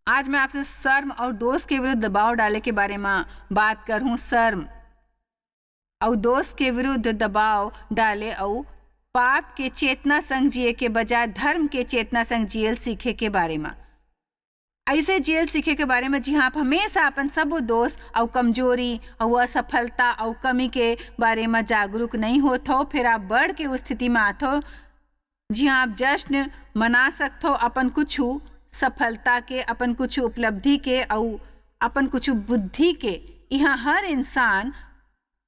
आज मैं आपसे शर्म और दोष के विरुद्ध दबाव डाले के बारे में बात कर हूँ। शर्म और दोष के विरुद्ध दबाव डाले और पाप के चेतना संग जिए के बजाय धर्म के चेतना संग जियल सीखे के बारे में। ऐसे जियल सीखे के बारे में जी हाँ, आप हमेशा अपन सब दोष और कमजोरी और असफलता और कमी के बारे में जागरूक नहीं होते हो, फिर आप बढ़ के उस स्थिति में आते हो। जी हाँ, आप जश्न मना सकते हो अपन कुछ सफलता के, अपन कुछ उपलब्धि के और अपन कुछ बुद्धि के। यहाँ हर इंसान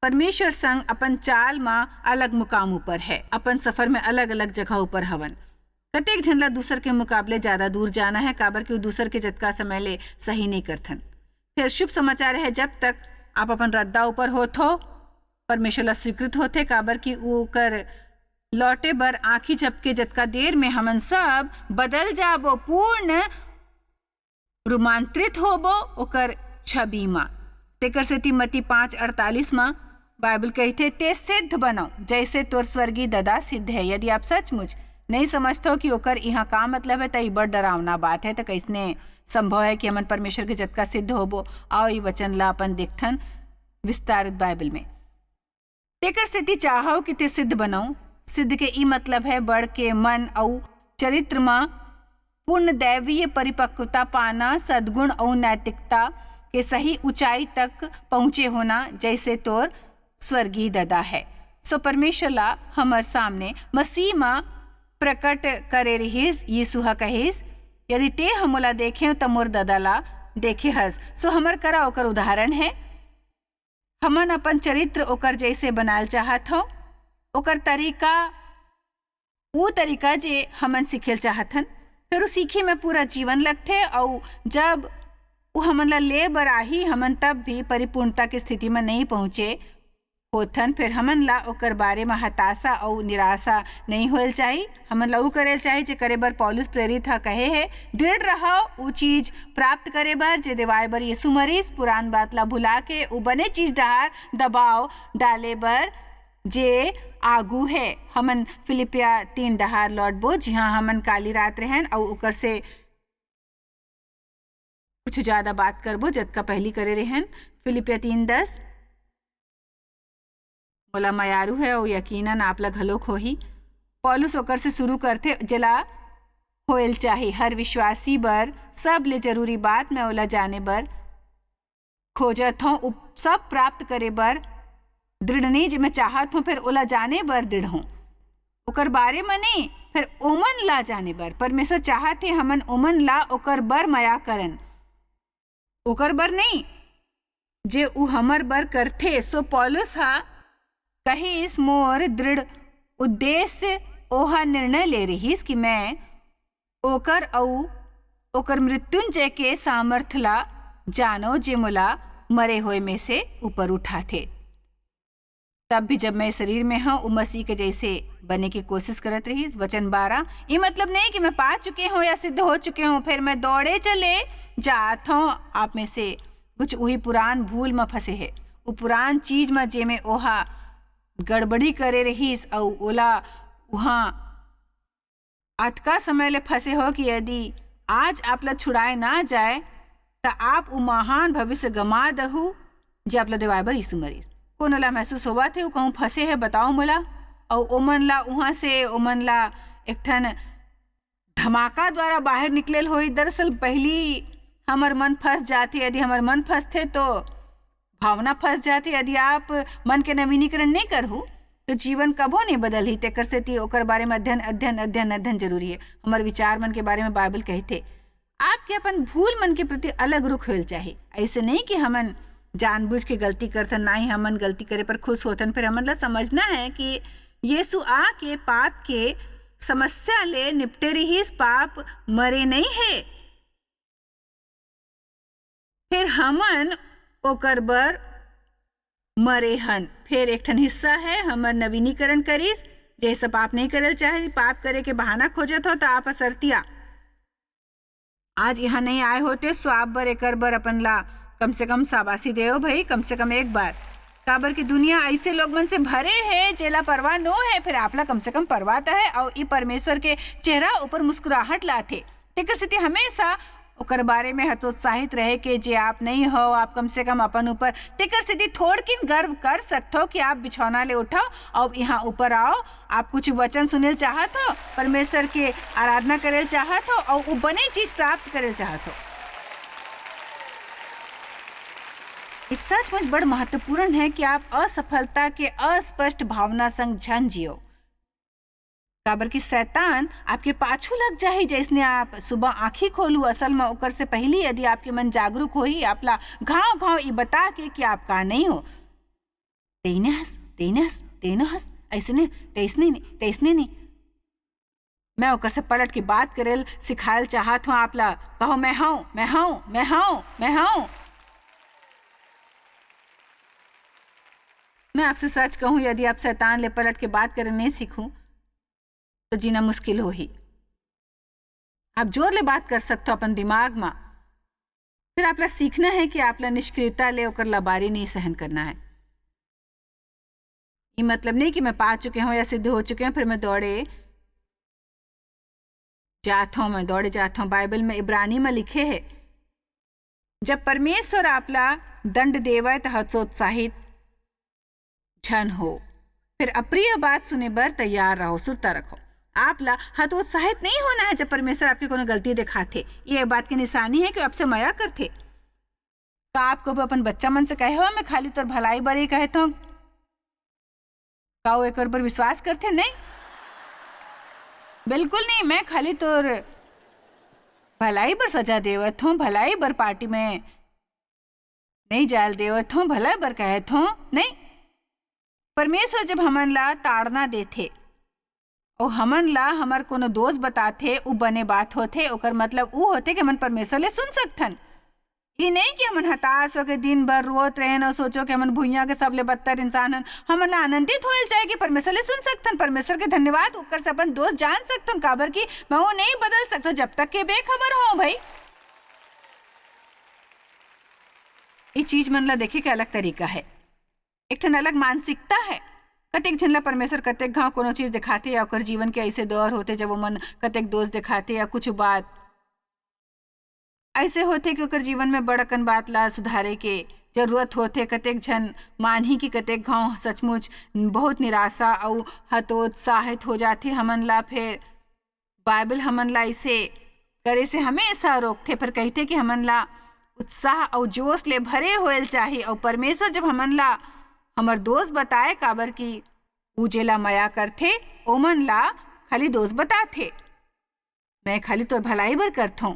परमेश्वर संग अपन चाल में अलग मुकाम ऊपर है, अपन सफर में अलग अलग जगह ऊपर हवन। कतेक झनला दूसर के मुकाबले ज्यादा दूर जाना है, काबर के दूसर के जतका समय ले सही नहीं करथन। फिर शुभ समाचार है, जब तक आप अपन रद्दा ऊपर होत हो परमेश्वर ला स्वीकृत होते, काबर की ऊ कर लौटे बर आँखी झपके जतका देर में हमन सब बदल जाबो, पूर्ण रूपांतरित होबो ओकर छवि में। तेकर से मत्ती 5:48 में बाइबल कहते, ते सिद्ध बनो जैसे तोर स्वर्गीय ददा सिद्ध है। यदि आप सचमुच नहीं समझते हो कि ओकर यहाँ का मतलब है, तो ये बड़ डरावना बात है। तो कैसने संभव है कि हमन परमेश्वर के जतका सिद्ध होबो? आओ ये वचन ला अपन देखथन विस्तारित बाइबल में। तेकर से चाहो कि ते सिद्ध बनो। सिद्ध के ई मतलब है बढ़ के मन और चरित्र में पूर्ण दैवीय परिपक्वता पाना, सद्गुण और नैतिकता के सही ऊंचाई तक पहुंचे होना, जैसे तोर स्वर्गीय ददा है। सो परमेश्वर ला हमार सामने मसीह में प्रकट करे रहीस। यीशु हा कहिस, यदि ते हमला देखे तो मोर ददा ला देखे हस। सो हमर करा ओकर उदाहरण है। हमन अपन चरित्र ओकर जैसे बनाल चाहत हो, ओकर तरीका वो तरीका जे हमन सीखेल चाहथन, फिर सीखे में पूरा जीवन लगथे। और जब वो हमन ला ले बर आही, हमन तब भी परिपूर्णता की स्थिति में नहीं पहुँचे होथन। फिर हमन ला ओकर बारे में हताशा और निराशा नहीं होल चाहिए। हमन ला ऊ करेल चाहिए जे करे बर पौलुस प्रेरित हा कहे है, दृढ़ रहो वो चीज प्राप्त करे बर जे देवाए बर यीशु मरीस। पुरान बात ला भुला के वो बने चीज डहार दबाव डाले बर जे आगू है। हमन फिलिपिया 3 डहार लौटबो, जहाँ हमन काली रात रहन और ओकर से कुछ ज्यादा बात करबो जतका पहली करे रहन। फिलिपिया 3:10 बोला मयारू है और यकीनन आप ला घलोक होही। पौलुस ओकर से शुरू करते जला होल चाहे हर विश्वासी बर सब ले जरूरी बात में ओला जाने बर खोजत हूँ, सब प्राप्त करे बर दृढ़ नहीं जे मैं चाहत हूँ, फिर ओला जाने बर दृढ़ हूँ। ओकर बारे में नहीं, फिर ओमन ला जाने बर परमेश्वर चाहत है हमन ओमन ला ओकर बर मया करन, ओकर बर नहीं जे ऊ हमर बर करथे। सो पौलुस हा कहिस मोर दृढ़ उद्देश्य ओहा निर्णय ले रहीस कि मैं ओकर औ ओकर मृत्युंजय के सामर्थ ला जानो जे मोला मरे हुए में से ऊपर उठाथे। तब भी जब मैं शरीर में हूँ, मसीह के जैसे बने की कोशिश करत रहीस। वचन 12, ये मतलब नहीं कि मैं पा चुके हूँ या सिद्ध हो चुके हूँ फिर मैं दौड़े चले जात हूँ। आप में से कुछ वही पुरान भूल में फंसे है, वो पुरान चीज में जे में ओहा गड़बड़ी करे रहीस और ओला वहाँ अतका समय ले फंसे हो कि यदि आज आप ला छुड़ाए ना जाए तो आप वो महान भविष्य गमा दहू जे आप ला देवाए बर यीशु मरीस। कौन ला महसूस होवा थे वो कहूँ फंसे है, बताओ मोला। और ओमन ला वहाँ से ओमन ला एक ठन धमाका द्वारा बाहर निकलेल होई। दरअसल पहली हमर मन फंस जाते, यदि हमर मन फंसते तो भावना फंस जाती। यदि आप मन के नवीनीकरण नहीं करहु तो जीवन कबो नहीं बदल ही। तेकर से ती ओकर बारे में अध्ययन अध्ययन अध्ययन अध्ययन जरूरी है। हमारे विचार मन के बारे में बाइबल कहते आपके अपन भूल मन के प्रति अलग रुख होल चाहिए। ऐसे नहीं कि हमन जानबूझ के गलती करथन, ना ही हमन गलती करे पर खुश होथन। फिर हमन ला समझना है कि यीशु आके पाप के समस्या ले निपटे रहीस, पाप मरे नहीं है। फिर हमन ओकर बर मरे हन। फिर एक ठन हिस्सा है हमर नवीनीकरण करीस, जैसे पाप नहीं करल चाहे, पाप करे के बहाना खोजत हो तो आप असरतिया आज यहाँ नहीं आए होते। सो आप बर एकर बर अपन ला कम से कम शाबाशी देओ भाई, कम से कम एक बार। काबर की दुनिया ऐसे लोग मन से भरे है जेला परवाह नो है, फिर आपला कम से कम परवाह है और ई परमेश्वर के चेहरा ऊपर मुस्कुराहट लाथे। तेकर से हमेशा ओकर बारे में हतोत्साहित रहे के जे आप नहीं हो, आप कम से कम अपन ऊपर तेकर सीधी थोड़किन गर्व कर सकते हो कि आप बिछौना ले उठाओ और यहाँ ऊपर आओ, आप कुछ वचन सुनेल चाहत हो, परमेश्वर के आराधना करेल चाहत हो और वो बने चीज प्राप्त करेल चाहत हो। इस सचमुच बड़ महत्वपूर्ण है कि आप असफलता के अस्पष्ट भावना संग झन जियो, काबर की शैतान आपके पाछू लग जाही। जैसने आप सुबह आंखी खोलू असल में ओकर से पहली यदि आपके मन जागरूक हो ही आपला घाव घाव ई बता के कि आप का नहीं हो, तेने हंस ऐसने तैसने नहीं। मैं ओकर से पलट के बात करेल सिखायल चाहत हूँ, आपला कहो मैं हूँ। मैं आपसे सच कहूँ, यदि आप शैतान ले पलट के बात करे नहीं सीखूं तो जीना मुश्किल हो ही। आप जोर ले बात कर सकते हो अपन दिमाग में, फिर आपला सीखना है कि आपला निष्क्रियता ले ओकर लबारी नहीं सहन करना है। ये मतलब नहीं कि मैं पा चुके हूँ या सिद्ध हो चुके हैं फिर मैं दौड़े जाता हूँ। बाइबल में इब्रानी में लिखे है, जब परमेश्वर आपला दंड देवे तो हतोत्साहित झन हो, फिर अप्रिय बात सुने बर तैयार रहो, सुरता रखो। आपला हतोत्साहित नहीं होना है जब परमेश्वर आपकी कोनो गलती दिखाते, ये बात की निशानी है कि आपसे माया करते। तो आपको भी अपन बच्चा मन से कहे हो मैं खाली तोर भलाई बर ही कहता हूँ, का वो एक पर विश्वास करते? नहीं, बिल्कुल नहीं। मैं खाली तोर भलाई बर सजा देवत हूँ, भलाई बर पार्टी में नहीं जाल देवत हूँ, भलाई बर कहत हूँ। नहीं, परमेश्वर जब हमन ला ताड़ना देथे और हमन ला हमर कोनो दोष बताथे उ बने बात होथे, ओकर मतलब उ होथे कि हमन परमेश्वर ले सुन सकथन। ये नहीं कि हमन हताश होके दिन भर रोत रहेन और सोचो कि हमन भुइयां के सबले बदतर इंसान हन। हमन ला आनंदित होल जाए कि परमेश्वर ले सुन सकथन, परमेश्वर के धन्यवाद ओकर से अपन दोष जान सकथन, काबर की मैं वो नहीं बदल सकता जब तक के बेखबर हो। भाई ये चीज मन ला देखे के अलग तरीका है, एक ठन अलग मानसिकता है। कतेक झन ला परमेश्वर कतेक घाव कोनो चीज दिखाते या ओकर जीवन के ऐसे दौर होते जब वो मन कतेक दोष दिखाते या कुछ बात ऐसे होते कि ओकर जीवन में बड़कन बात ला सुधारे के जरूरत होते। कतेक झन मानही कि कतेक घाव सचमुच बहुत निराशा और हतोत्साहित हो जाते हमन ला। फिर बाइबल हमन ला इसे करे से हमेशा रोकते, पर कहते कि हमन ला उत्साह और जोश ले भरे होल चाहिए। और परमेश्वर जब हमन ला हमर दोस्त बताए, काबर की उजेला माया करथे, ओमन ला खाली दोस्त बताथे, मैं खाली तो भलाई बर करथो।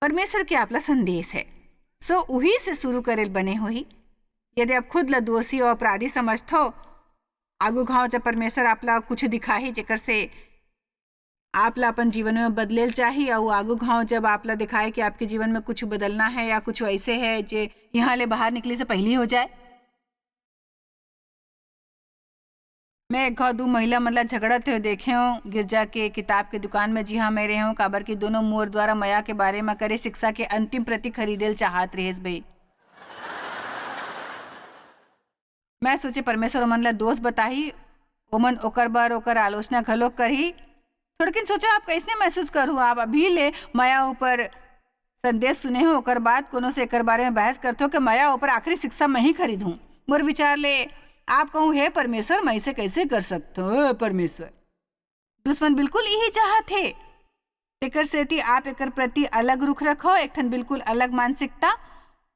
परमेश्वर के आपला संदेश है, सो उही से शुरू करेल बने होही। यदि आप खुद ला दोषी और अपराधी समझथो, आगू घाव जब परमेश्वर आपला कुछ दिखाही जेकर से आपला अपन जीवन में बदलेल चाहिए, और आगू घाव जब आपला दिखाए कि आपके जीवन में कुछ बदलना है या कुछ ऐसे है जे यहाँ ले बाहर निकले से पहले हो जाए। मैं एक दो महिला मतलब झगड़त हुए देखे हूँ गिरजा के किताब के दुकान में। जी हाँ, मैं रहे हूँ, काबर की दोनों मोर द्वारा माया के बारे में करे शिक्षा के अंतिम प्रति खरीदेल चाहत रहेस भाई। मैं सोचे परमेश्वर ओमन ला दोष बताही, ओमन ओकर बार ओकर आलोचना घलोक करही। थोड़किन सोचो आप कैसने महसूस करूँ, आप अभी ले माया ऊपर संदेश सुने हो, ओकर बाद कोनो से एकर बारे में बहस करते हो कि माया ऊपर आखिरी शिक्षा मैं ही खरीदूँ। मोर विचार ले आप कहूँ हे परमेश्वर मैं इसे कैसे कर सकते हो। परमेश्वर दुश्मन बिल्कुल यही चाहत है, एकर सेती आप एकर प्रति अलग रुख रखो, एक ठन बिल्कुल अलग मानसिकता।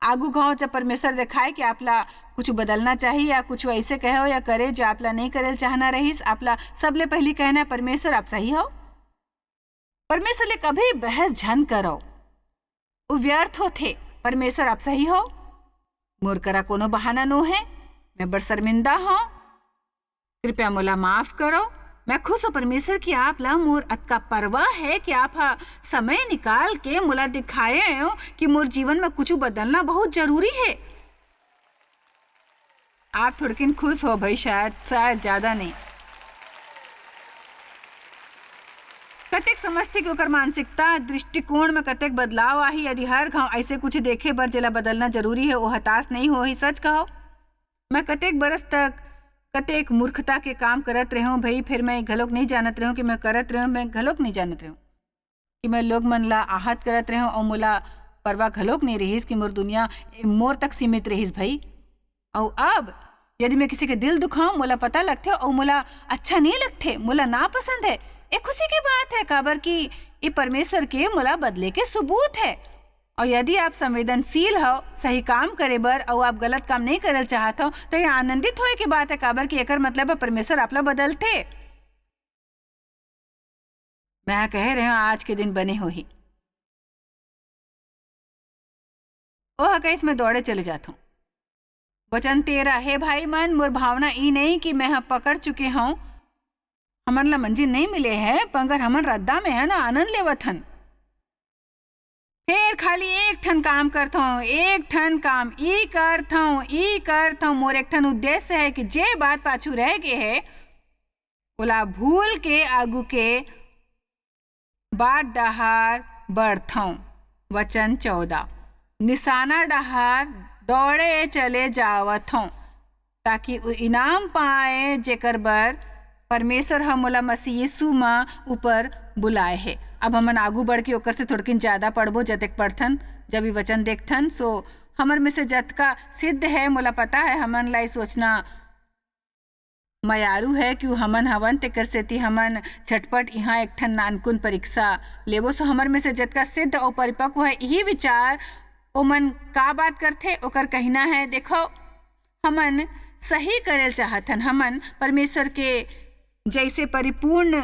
आगू गाँव जब परमेश्वर दिखाए कि आपला कुछ बदलना चाहिए या कुछ ऐसे कहो या करे जो आपला नहीं करेल चाहना रहीस, आपला सबले पहली कहना है परमेश्वर आप सही हो। परमेश्वर ले कभी बहस झन करो, वो व्यर्थ होते। परमेश्वर आप सही हो, मोर करा कोनो बहाना नो है, मैं बड़ शर्मिंदा हूँ, कृपया मोला माफ करो। मैं खुश हूँ परमेश्वर की आप ला मोर अतका परवाह है कि आप समय निकाल के मोला दिखाए हो कि मोर जीवन में कुछ बदलना बहुत जरूरी है। आप थोड़किन खुश हो भाई, शायद ज्यादा नहीं। कतेक समझते कि ओकर मानसिकता दृष्टिकोण में कतेक बदलाव आही। यदि हर घाव ऐसे कुछ देखे बर जेला बदलना जरूरी है, वो हताश नहीं हो ही। सच कहो, मैं कतेक बरस तक कतेक मूर्खता के काम करत रहे हूँ भाई, फिर मैं घलोक नहीं जानत रहे हूँ कि मैं करत रहे हूँ, मैं घलोक नहीं जानत रहे हूँ कि मैं लोग मन ला आहत करत रहे और मोला परवा घलोक नहीं रहीस कि मोर दुनिया मोर तक सीमित रहीस भाई। और अब यदि मैं किसी के दिल दुखाऊं, मोला पता लगथे और मोला अच्छा नहीं लगथे, मोला ना पसंद है, ये खुशी की बात है, काबर कि ये परमेश्वर के मोला बदले के सबूत है। और यदि आप संवेदनशील हो सही काम करे बर और आप गलत काम नहीं करल चाहत हो तो ये आनंदित होए की बात है, काबर कि एकर मतलब है परमेश्वर आपला बदलथे। मैं कह रहे हूँ आज के दिन बने हो ही ओह कैस मैं दौड़े चले जाता हूँ। वचन 13, हे भाई मन, मोर भावना ई नहीं कि मैं पकड़ चुके हूँ, हमन ला मंजिल नहीं मिले है, पंगर हमन रद्दा में है ना आनंद लेवत हन। फिर खाली एक ठन काम करता हूँ, एक ठन काम ई करता हूँ। मोर एक ठन उद्देश्य है कि जे बात पाछू रह गए है ओला भूल के आगू के बाट डहार बढ़ता हूँ। वचन 14, निशाना डहार दौड़े चले जावत हूँ ताकि इनाम पाए जेकर बर परमेश्वर हम मोला मसीह यीशु मां ऊपर बुलाए है। अब हमन आगू बढ़ के ओकर से थोड़किन ज्यादा पढ़बो, जतेक पढ़थन जब ये वचन देखथन सो हमर में से जतका सिद्ध है, मोला पता है हमन लाई सोचना मयारू है कि हमन हवन तेकर सेती हमन झटपट यहाँ एक ठन नानकुन परीक्षा लेबो। सो हमर में से जतका सिद्ध और परिपक्व है यही विचार ओमन का बात करथे ओकर कहना है। देखो हमन सही करेल चाहथन, हमन परमेश्वर के जैसे परिपूर्ण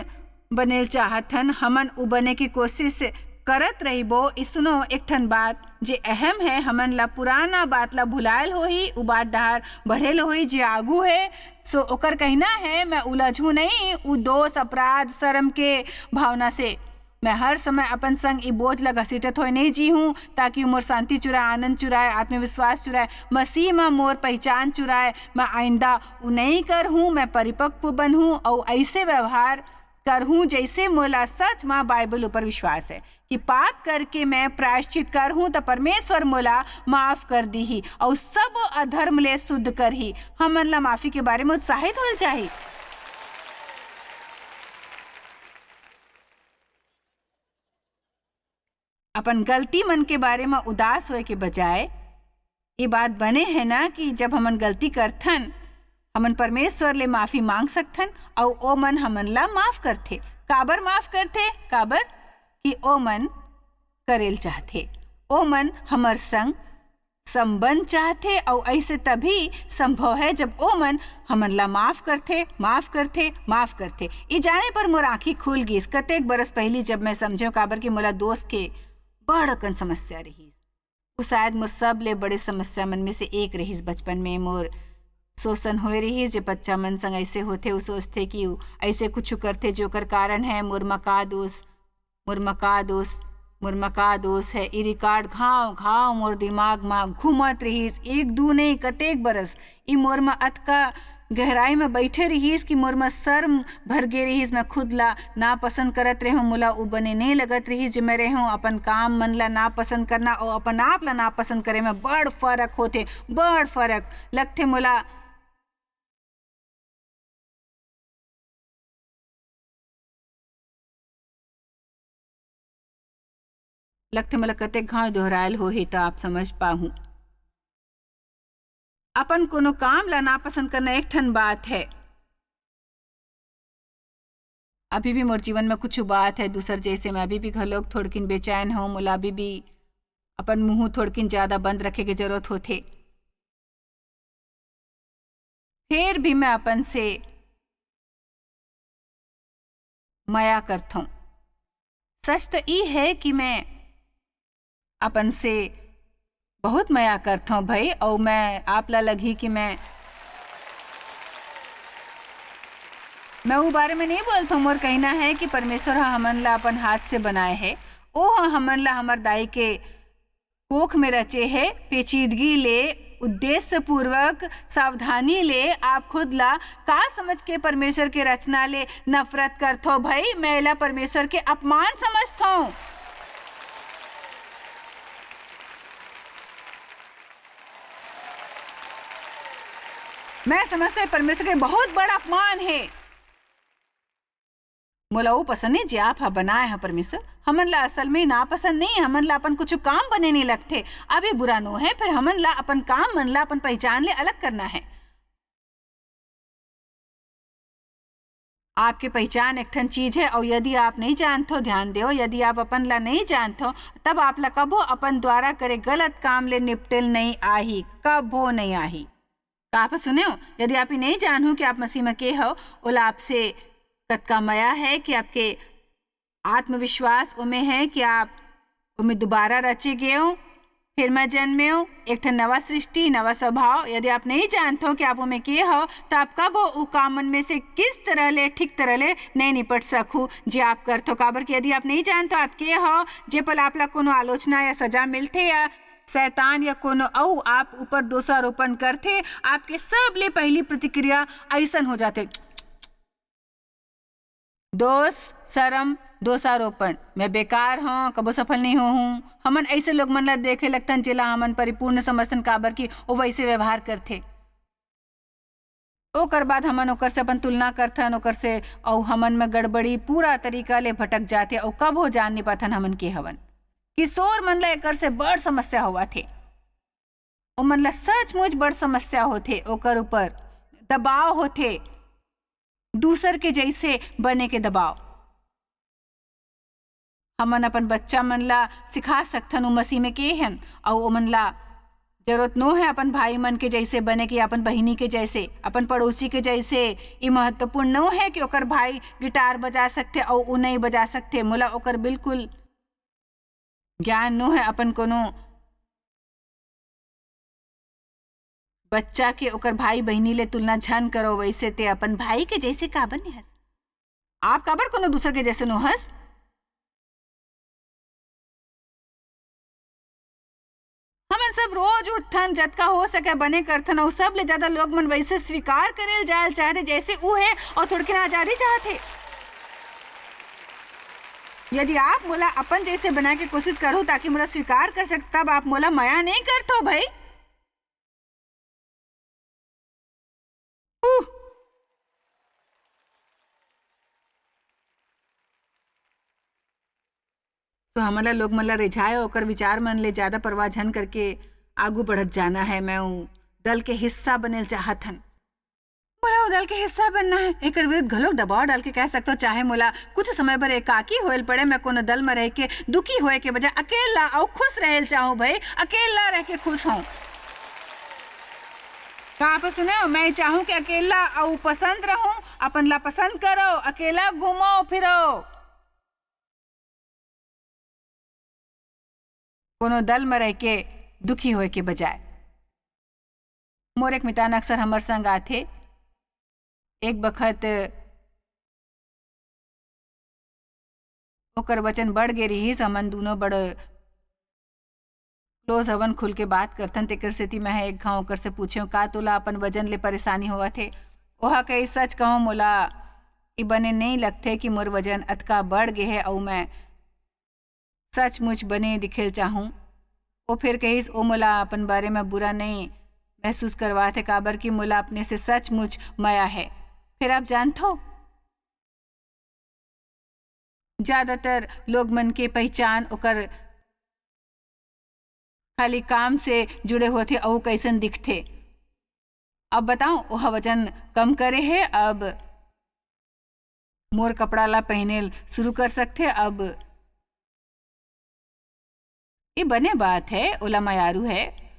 बनेल चाहथन, हमन उ बने की कोशिश करत रहिबो। इसनो एक ठन बात जे अहम है, हमन ला पुराना बात ला भुलायल होही, उ बात डहार बढ़ेल होही जे आगू है। सो ओकर कहना है मैं उलझू नहीं उ दोष अपराध शर्म के भावना से। मैं हर समय अपन संग ई बोझ ला घसीटत होए नहीं जी हूँ ताकि मोर शांति चुराए, आनंद चुराए, आत्मविश्वास चुराए, मसीह में मोर पहचान चुराए। मैं आइंदा उ नहीं कर हूँ, मैं परिपक्व बन हूँ और ऐसे व्यवहार कर हूँ जैसे मोला सच माँ बाइबल ऊपर विश्वास है कि पाप करके मैं प्रायश्चित कर हूँ तो परमेश्वर मोला माफ कर दी ही और सब अधर्म ले शुद्ध कर ही। हमन ला माफी के बारे में उत्साहित होल चाहिए। अपन गलती मन के बारे में उदास होए के बजाय ये बात बने है ना कि जब हमन गलती करथन हमन परमेश्वर ले माफी मांग सकथन और ओ मन हमन ला माफ करथे। काबर माफ करथे? काबर कि ओ मन करेल चाहथे, ओ मन हमर संग संबंध चाहथे और ऐसे तभी संभव है जब ओ मन हमन ला माफ करथे। ये जाने पर मोर आँखी खुल गईस कतेक बरस पहली जब मैं समझो काबर कि मोला दोस्त के बड़कन समस्या रहीस। वो शायद मोर सब ले बड़े समस्या मन में से एक रहीस। बचपन में मोर शोषण होए रहीस, जे बच्चा मन संग ऐसे होते वो सोचते कि ऐसे कुछ करते जो कर कारण है मोर मका दोष है। ई रिकॉर्ड घाव घाव मोर दिमाग में घूमत रहीस एक दू नहीं कतेक बरस। ई मोर में अतका गहराई में बैठे रहीस कि मोर में शर्म भर गे रहीस। मैं खुद ला ना पसंद करत रहे हूँ, मोला उ बने नहीं लगत रहीस जो मैं रहे हूँ। अपन काम मन ला ना पसंद करना और अपन आप ला ना पसंद करे में बड़ फर्क होते, बड़ फर्क लगते मोला। कतेक घाव दोहरायल हो ही तो आप समझ पाहूं। अपन कोनो काम ला नापसंद करना एक ठन बात है। अभी भी मोर जीवन में कुछ बात है दूसर जैसे मैं अभी भी घलोक थोड़किन बेचैन हूँ। मोला अभी भी अपन मुंह थोड़किन ज्यादा बंद रखे की जरूरत होथे। फिर भी मैं अपन से माया करता हूँ। सच तो ई है कि मैं अपन से बहुत माया करता हूँ भाई। और मैं आप ला लगी कि मैं वो बारे में नहीं बोलता हूँ। मोर कहना है कि परमेश्वर हमन ला अपन हाथ से बनाए है। ओ हमन ला हमर दाई के कोख में रचे है। पेचीदगी ले, उद्देश्य पूर्वक, सावधानी ले आप खुद ला का समझ के परमेश्वर के रचना ले नफरत करथो भाई। मैं ला परमेश्वर के अपमान समझता हूँ। मैं समझता हूँ परमेश्वर के बहुत बड़ा अपमान है। मोला वो पसंद नहीं जे आप हा बनाए हैं परमेश्वर। हमन ला असल में ना पसंद नहीं, हमन ला अपन कुछ काम बने नहीं लगते। अभी बुरा नो है, फिर हमन ला अपन काम मन ला अपन पहचान ले अलग करना है। आपके पहचान एक ठन चीज है, और यदि आप नहीं जानते हो, ध्यान दो, यदि आप अपन ला नहीं जानते हो तब आप ला कबो अपन द्वारा करे गलत काम ले निपटेल नहीं आही, कबो नहीं आही। का आप सुने हो, यदि आप ही नहीं जानू कि आप मसीह में के हो, ओला आपसे कतका मया है कि आपके आत्मविश्वास उमें है कि आप उमें दोबारा रचे गए हो, फिर मैं जन्मे हो, एक ठन नवा सृष्टि, नवा स्वभाव। यदि आप नहीं जानते हो कि आप उमें के हो, तो आप कब हो उ कामन में से किस तरह ले ठीक तरह ले नहीं निपट सकू जे आप करते हो। काबर कि यदि आप नहीं जानते हो आप के हो, जे पल आप ला कोनो आलोचना या सजा मिलते या शैतान या कोनो औ आप ऊपर दोषारोपण करते, आपके सब ले पहली प्रतिक्रिया ऐसन हो जाते, दोष, शर्म, दोषारोपण, मैं बेकार हूँ, कबो सफल नहीं हूँ। हमन ऐसे लोग मन ला देखे लगतन जेला हमन परिपूर्ण समझतन, काबर की वो वैसे व्यवहार करथे। ओकर बाद हमन ओकर से अपन तुलना करथन ओकर से, और हमन में गड़बड़ी पूरा तरीका ले भटक जाते, और कब हो जान नहीं पाथन हमन के हवन। किशोर मन ला एकर से बड़ समस्या हुआ थे, ओ मन ला सचमुच बड़ समस्या होथे। ओकर ऊपर दबाव होथे, दूसर के जैसे बने के दबाव। हमन अपन बच्चा मन ला सिखा सकथन उ मसीह में के हन, और ओ मन ला जरूरत नो है अपन भाई मन के जैसे बने के, अपन बहिनी के जैसे, अपन पड़ोसी के जैसे। ये महत्वपूर्ण नो है कि ओकर भाई गिटार बजा सकते और उ नहीं बजा सकते। मोला ओकर बिल्कुल ज्ञान नो है। अपन कोनो बच्चा के ओकर भाई बहिनी ले तुलना झन करो, वैसे ते अपन भाई के जैसे काबर नहीं हंस, आप काबर कोनो दूसर के जैसे नो हंस। हमन सब रोज उठन, जतका हो सके बने करथन, और सब ले ज्यादा लोग मन वैसे स्वीकार करेल जायल चाहते जैसे उ है, और थोड़की आजादी चाहते। यदि आप मोला अपन जैसे बना के कोशिश करो ताकि मोला स्वीकार कर सक, तब आप मोला माया नहीं करते भाई। तो हमारा लोग मन ला रिझाए, ओकर विचार मन ले ज्यादा परवाह झन करके आगू बढ़त जाना है। मैं दल के हिस्सा बनेल चाहत हन, मोला दल के हिस्सा बनना है। एक विरुद्ध घलोक दबाव डाल के कह सकते हो, चाहे मोला कुछ समय पर एकाकी होल पड़े, मैं कोनो दल में रह के दुखी होए के बजाय अकेला और खुश रहेल चाहूँ भाई, अकेला रह के खुश हूँ। का आप सुने, मैं चाहूँ कि अकेला और पसंद रहूं, अपन ला पसंद करो, अकेला घूमो फिरो, कोनो दल में रह के दुखी होए के बजाय। मोर एक मितान अक्सर हमर संग आथे। एक बखत ओकर वचन बढ़ गे रही, हमन दोनों बड़ क्लोज हवन, खुल के बात करथन। तेकर सेती मैं एक घाव ओकर से पूछे का तोला अपन वजन ले परेशानी होवत थे। ओहा कही सच कहूँ, मोला ई बने नहीं लगते कि मोर वजन अतका बढ़ गे है, और मैं सचमुच बने दिखेल चाहूँ। वो फिर कहिस ओ मोला अपन बारे में बुरा नहीं महसूस करवाते, काबर की मोला अपने से सचमुच माया है। फिर आप जानते हो, ज्यादातर लोग मन के पहचान ओकर खाली काम से जुड़े होते, और कैसन दिखते। अब बताओ, ओह वजन कम करे है, अब मोर कपड़ा ला पहने शुरू कर सकते। अब ये बने बात है, ओला मयारू है।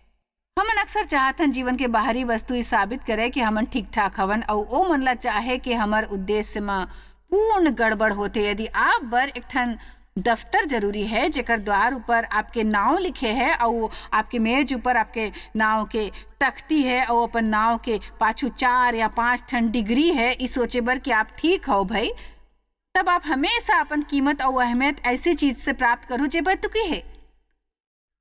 हमन अक्सर चाहतन जीवन के बाहरी वस्तु ही साबित करे कि हमन ठीक ठाक हवन, और ओ मन ला चाहे कि हमार उद्देश्य में पूर्ण गड़बड़ होते। यदि आप बर एक ठन दफ्तर जरूरी है जेकर द्वार ऊपर आपके नाव लिखे है, और आपके मेज ऊपर आपके नाव के तख्ती है, और अपन नाव के पाछू 4 या 5 ठन डिग्री है, इस सोचे बर कि आप ठीक हो भाई, तब आप हमेशा अपन कीमत और अहमियत ऐसी चीज से प्राप्त करो जे बतुकी है।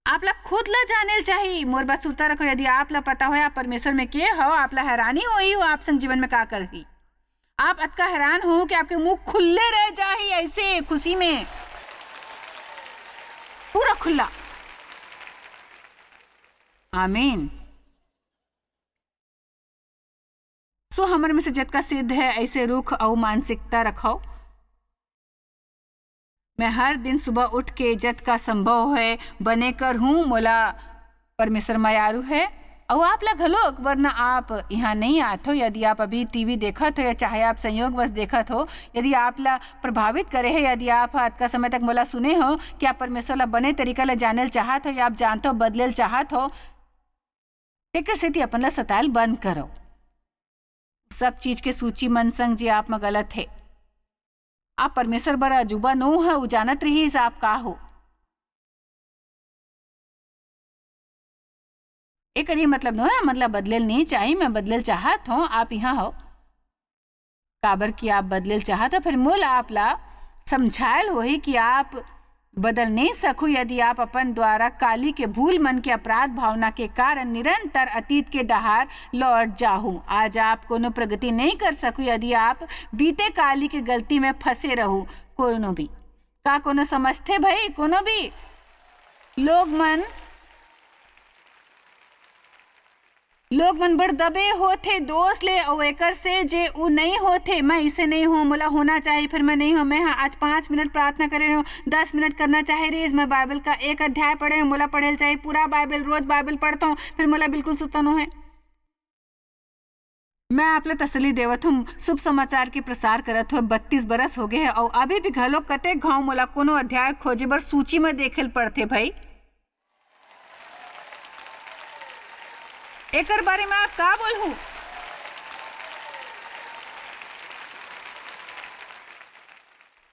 आप ला खुद ला जाने चाहिए। मोर बात सुनता रखो, यदि आप ला पता हो आप परमेश्वर में के हो, आप ला हैरानी होई हो आप संग जीवन में का करही। आप अतका हैरान हो कि आपके मुंह खुले रह जाही, ऐसे खुशी में पूरा खुला। आमीन। सो हमर में से जतका सिद्ध है ऐसे रुख और मानसिकता रखो, मैं हर दिन सुबह उठ के जत का संभव है बने कर हूँ मोला परमेश्वर मायारू है और आप ला घलोक, वरना आप यहाँ नहीं आत हो। यदि आप अभी टीवी देखत हो या चाहे आप संयोगवश देखत हो, यदि आप ला प्रभावित करे है, यदि आप आज का समय तक मोला सुने हो कि आप परमेश्वर ला बने तरीका ला जानल चाहत हो या आप जानते हो बदलेल चाहत हो, एक सेती अपन ला सताल बंद करो। सब चीज के सूची मन संग जी आप में गलत है। आप परमेश्वर बर अजूबा नो है, वो जानत रही आप का हो। एक मतलब नो है, मतलब बदलेल नहीं चाहिए, मैं बदलेल चाहत हूँ, आप यहाँ हो काबर की आप बदलेल चाहत हो। फिर मूल आप ला समझायल हो ही कि आप बदल नहीं सकू यदि आप अपन द्वारा काली के भूल मन के अपराध भावना के कारण निरंतर अतीत के डहार लौट जाहू। आज आप कोनो प्रगति नहीं कर सकू यदि आप बीते काली के गलती में फंसे रहू। कोनो भी का कोनो समझते भाई, कोनो भी लोग मन बड़ दबे होथे दोस्त ले और एकर से जे उ नहीं होथे। मैं इसे नहीं हूँ, मोला होना चाहिए, फिर मैं नहीं हूँ। मैं आज 5 मिनट प्रार्थना करे रही हूँ, 10 मिनट करना चाहे रही। मैं बाइबल का एक अध्याय पढ़े हूँ, मोला पढ़े चाहिए पूरा बाइबल, रोज बाइबल पढ़ता हूँ, फिर मोला बिल्कुल सुतनो है। मैं आप ला तसली देवत हूँ, शुभ समाचार के प्रसार करत हो 32 बरस हो गए है और अभी भी घलो कते घाव मोला कोनो अध्याय खोजे बर सूची में देखेल पड़थे। भाई एकर बारे में आप का बोलूं?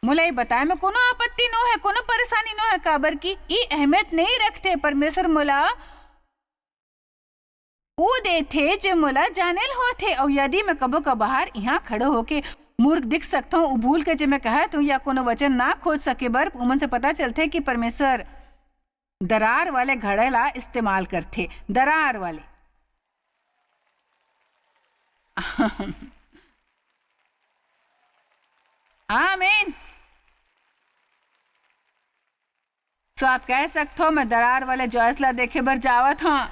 मोला ये बताए में कोनो आपत्ति नो है, कोनो परेशानी नो है, काबर की ई अहमियत नहीं रखते। परमेश्वर मोला वो देथे जो मोला जानेल होथे। और यदि मैं कबो का बाहर यहाँ खड़ो होके मूर्ख दिख सकता हूँ, भूल के जो मैं कहत हूँ या कोनो वचन ना खोज सके बर, उमन से पता चलते कि परमेश्वर दरार वाले घड़ेला इस्तेमाल करते, दरार वाले। आमीन। तो आप कह सकते हो मैं दरार वाले जॉयसला देखे बर जावत हूँ।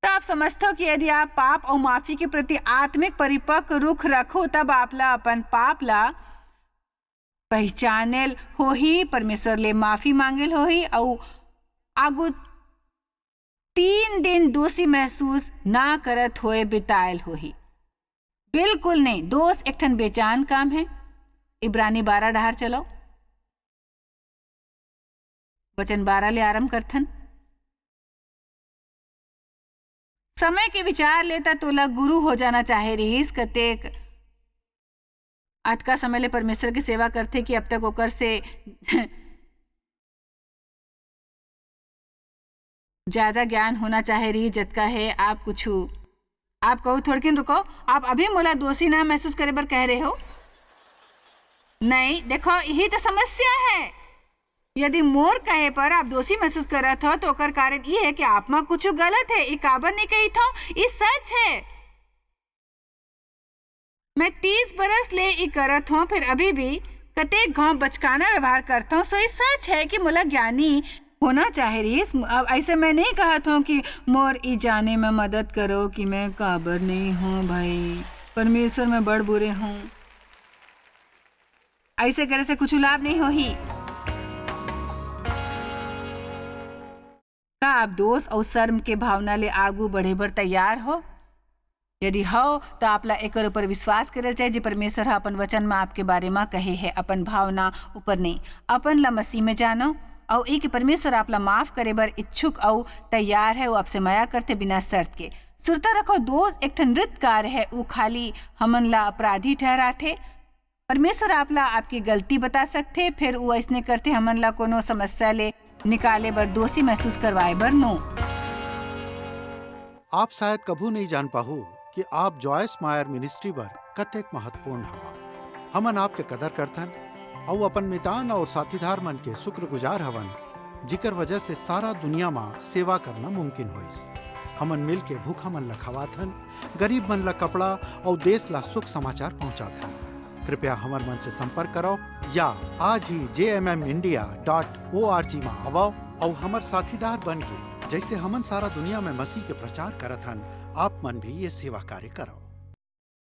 तो आप समझते हो कि यदि आप पाप और माफी के प्रति आत्मिक परिपक्व रुख रखो, तब आप ला अपन पाप ला पहचानेल हो ही, परमेश्वर ले माफी मांगेल हो ही और आगु 3 दिन दोषी महसूस ना करत होए बितायल हो ही। बिल्कुल नहीं, दोष एक ठन बेजान काम है। इब्रानी 12 डहार चलो, वचन 12 ले आरंभ करथन। समय के विचार लेता तोला गुरु हो जाना चाहे रहीस। कतेक आज का समय ले परमेश्वर की सेवा करते कि अब तक ओकर से ज्यादा ज्ञान होना चाहे रही जतका है। आप कुछ आप कहो थोड़किन रुको, आप अभी मोला दोषी ना महसूस करे बर कह रहे हो? नहीं, देखो यही तो समस्या है। यदि मोर कहे पर आप दोषी महसूस करत हो तो ओकर कारण ये है कि आप में कुछ गलत है। ये काबर नहीं कही था, ये सच है। मैं 30 बरस ले ई करत हूँ, फिर अभी भी कतेक घाव बचकाना व्यवहार करता हूँ। सो ये सच है कि मोला ज्ञानी होना चाहे रही। अब ऐसे मैं नहीं कहता हूँ कि मोर ई जाने में मदद करो कि मैं काबर नहीं हूँ। भाई परमेश्वर में बड़ बुरे हूँ, ऐसे करे से कुछ लाभ नहीं हो ही। का आप दोष और शर्म के भावना ले आगू बढ़े बर तैयार हो? यदि हो तो आप ला एक ऊपर विश्वास करल चाहिए जी परमेश्वर अपन वचन में आपके बारे में कहे है। अपन भावना ऊपर नहीं, अपन ला मसीह में जानो और एक परमेश्वर आप ला माफ करे बर इच्छुक और तैयार है। वो आपसे माया करते बिना शर्त के। सुरता रखो, दोष एक ठन नृत्य कार्य है, वो खाली हमन ला अपराधी ठहराते। परमेश्वर आप ला आपकी गलती बता सकते, फिर वो ऐसने करते हमन ला कोनो समस्या ले निकाले बर दोषी महसूस करवाए बर नो। आप शायद कभू नहीं जान पाहू कि आप जॉयस मायर मिनिस्ट्री बर कतेक महत्वपूर्ण हवा। हमन आपके कदर करथन और अपन मितान और साथीदार मन के शुक्रगुजार हवन, जिकर वजह से सारा दुनिया में सेवा करना मुमकिन होइस। हमन मिल के भूखा मन ला खवाथन, गरीब मन ला कपड़ा और देश ला सुख समाचार पहुंचाथन। कृपया हमार मन से संपर्क करो या आज ही jmmindia.org में आवो और हमार साथीदार बन के जैसे हमन सारा दुनिया में मसीह के प्रचार करत हन, आप मन भी ये सेवा कार्य करो।